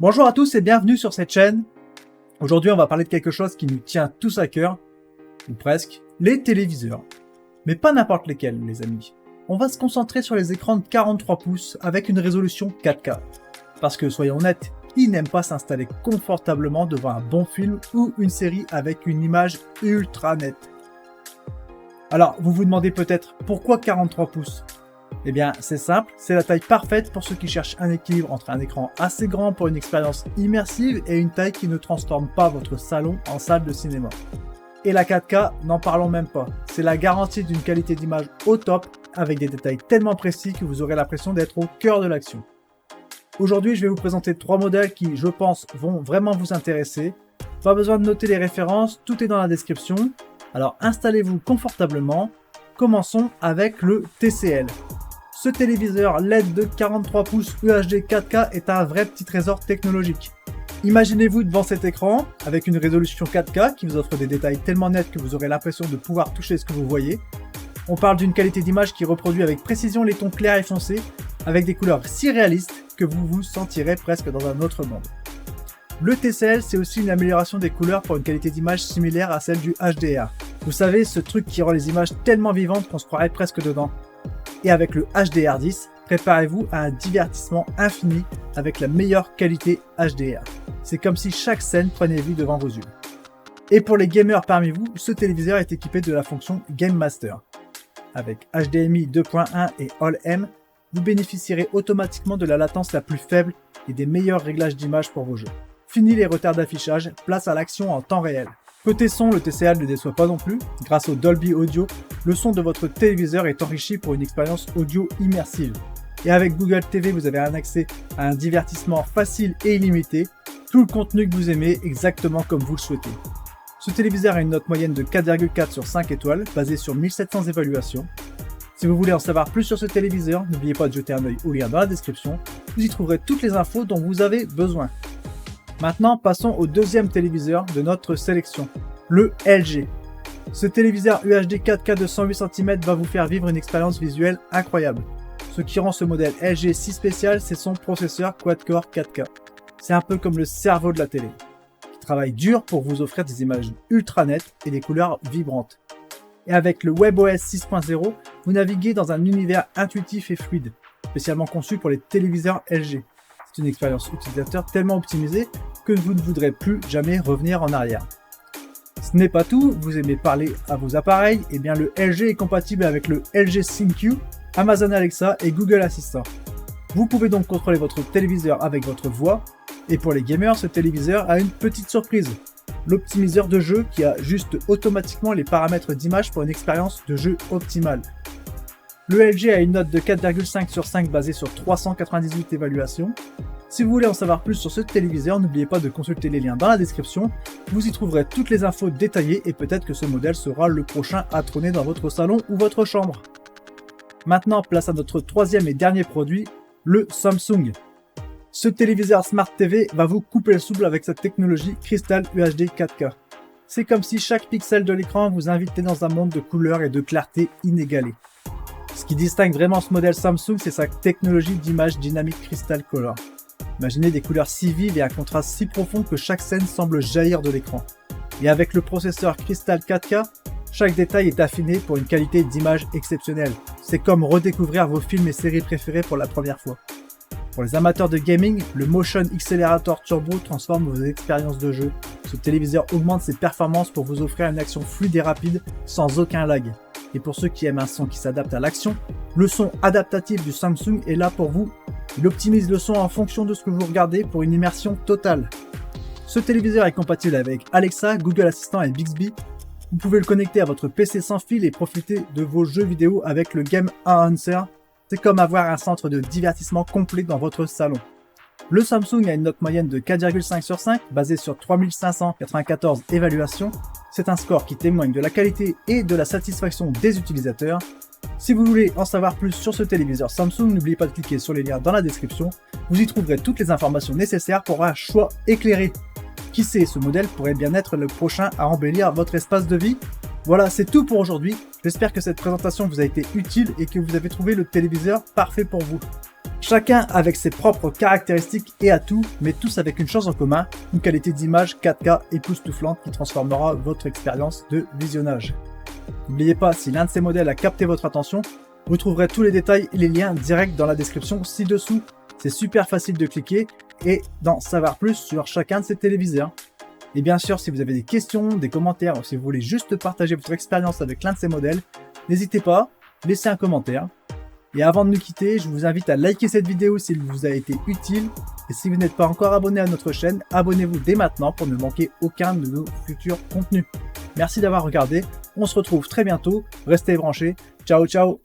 Bonjour à tous et bienvenue sur cette chaîne. Aujourd'hui, on va parler de quelque chose qui nous tient tous à cœur, ou presque, les téléviseurs. Mais pas n'importe lesquels, les amis. On va se concentrer sur les écrans de 43 pouces avec une résolution 4K. Parce que, soyons honnêtes, qui n'aime pas s'installer confortablement devant un bon film ou une série avec une image ultra nette? Alors, vous vous demandez peut-être pourquoi 43 pouces? Eh bien, c'est simple, c'est la taille parfaite pour ceux qui cherchent un équilibre entre un écran assez grand pour une expérience immersive et une taille qui ne transforme pas votre salon en salle de cinéma. Et la 4K, n'en parlons même pas. C'est la garantie d'une qualité d'image au top, avec des détails tellement précis que vous aurez l'impression d'être au cœur de l'action. Aujourd'hui, je vais vous présenter 3 modèles qui, je pense, vont vraiment vous intéresser. Pas besoin de noter les références, tout est dans la description. Alors installez-vous confortablement. Commençons avec le TCL. Ce téléviseur LED de 43 pouces UHD 4K est un vrai petit trésor technologique. Imaginez-vous devant cet écran, avec une résolution 4K qui vous offre des détails tellement nets que vous aurez l'impression de pouvoir toucher ce que vous voyez. On parle d'une qualité d'image qui reproduit avec précision les tons clairs et foncés, avec des couleurs si réalistes que vous vous sentirez presque dans un autre monde. Le TCL, c'est aussi une amélioration des couleurs pour une qualité d'image similaire à celle du HDR. Vous savez, ce truc qui rend les images tellement vivantes qu'on se croirait presque dedans. Et avec le HDR10, préparez-vous à un divertissement infini avec la meilleure qualité HDR. C'est comme si chaque scène prenait vie devant vos yeux. Et pour les gamers parmi vous, ce téléviseur est équipé de la fonction Game Master. Avec HDMI 2.1 et All-M, vous bénéficierez automatiquement de la latence la plus faible et des meilleurs réglages d'image pour vos jeux. Fini les retards d'affichage, place à l'action en temps réel. Côté son, le TCL ne déçoit pas non plus. Grâce au Dolby Audio, le son de votre téléviseur est enrichi pour une expérience audio immersive. Et avec Google TV, vous avez un accès à un divertissement facile et illimité, tout le contenu que vous aimez exactement comme vous le souhaitez. Ce téléviseur a une note moyenne de 4,4 sur 5 étoiles, basée sur 1700 évaluations. Si vous voulez en savoir plus sur ce téléviseur, n'oubliez pas de jeter un œil au lien dans la description, vous y trouverez toutes les infos dont vous avez besoin. Maintenant, passons au deuxième téléviseur de notre sélection, le LG. Ce téléviseur UHD 4K de 108 cm va vous faire vivre une expérience visuelle incroyable. Ce qui rend ce modèle LG si spécial, c'est son processeur quad-core 4K. C'est un peu comme le cerveau de la télé, qui travaille dur pour vous offrir des images ultra nettes et des couleurs vibrantes. Et avec le WebOS 6.0, vous naviguez dans un univers intuitif et fluide, spécialement conçu pour les téléviseurs LG. C'est une expérience utilisateur tellement optimisée que vous ne voudrez plus jamais revenir en arrière. Ce n'est pas tout, vous aimez parler à vos appareils, et bien le LG est compatible avec le LG ThinQ, Amazon Alexa et Google Assistant. Vous pouvez donc contrôler votre téléviseur avec votre voix, et pour les gamers, ce téléviseur a une petite surprise, l'optimiseur de jeu qui ajuste automatiquement les paramètres d'image pour une expérience de jeu optimale. Le LG a une note de 4,5 sur 5 basée sur 398 évaluations. Si vous voulez en savoir plus sur ce téléviseur, n'oubliez pas de consulter les liens dans la description. Vous y trouverez toutes les infos détaillées et peut-être que ce modèle sera le prochain à trôner dans votre salon ou votre chambre. Maintenant, place à notre troisième et dernier produit, le Samsung. Ce téléviseur Smart TV va vous couper le souffle avec sa technologie Crystal UHD 4K. C'est comme si chaque pixel de l'écran vous invitait dans un monde de couleurs et de clarté inégalé. Ce qui distingue vraiment ce modèle Samsung, c'est sa technologie d'image dynamique Crystal Color. Imaginez des couleurs si vives et un contraste si profond que chaque scène semble jaillir de l'écran. Et avec le processeur Crystal 4K, chaque détail est affiné pour une qualité d'image exceptionnelle. C'est comme redécouvrir vos films et séries préférées pour la première fois. Pour les amateurs de gaming, le Motion Accelerator Turbo transforme vos expériences de jeu. Ce téléviseur augmente ses performances pour vous offrir une action fluide et rapide sans aucun lag. Et pour ceux qui aiment un son qui s'adapte à l'action, le son adaptatif du Samsung est là pour vous. Il optimise le son en fonction de ce que vous regardez pour une immersion totale. Ce téléviseur est compatible avec Alexa, Google Assistant et Bixby. Vous pouvez le connecter à votre PC sans fil et profiter de vos jeux vidéo avec le Game Enhancer. C'est comme avoir un centre de divertissement complet dans votre salon. Le Samsung a une note moyenne de 4,5 sur 5, basée sur 3594 évaluations. C'est un score qui témoigne de la qualité et de la satisfaction des utilisateurs. Si vous voulez en savoir plus sur ce téléviseur Samsung, n'oubliez pas de cliquer sur les liens dans la description. Vous y trouverez toutes les informations nécessaires pour un choix éclairé. Qui sait, ce modèle pourrait bien être le prochain à embellir votre espace de vie. Voilà, c'est tout pour aujourd'hui. J'espère que cette présentation vous a été utile et que vous avez trouvé le téléviseur parfait pour vous. Chacun avec ses propres caractéristiques et atouts, mais tous avec une chose en commun, une qualité d'image 4K époustouflante qui transformera votre expérience de visionnage. N'oubliez pas, si l'un de ces modèles a capté votre attention, vous trouverez tous les détails et les liens directs dans la description ci-dessous. C'est super facile de cliquer et d'en savoir plus sur chacun de ces téléviseurs. Et bien sûr, si vous avez des questions, des commentaires, ou si vous voulez juste partager votre expérience avec l'un de ces modèles, n'hésitez pas, laissez un commentaire. Et avant de nous quitter, je vous invite à liker cette vidéo s'il vous a été utile. Et si vous n'êtes pas encore abonné à notre chaîne, abonnez-vous dès maintenant pour ne manquer aucun de nos futurs contenus. Merci d'avoir regardé, on se retrouve très bientôt, restez branchés, ciao ciao.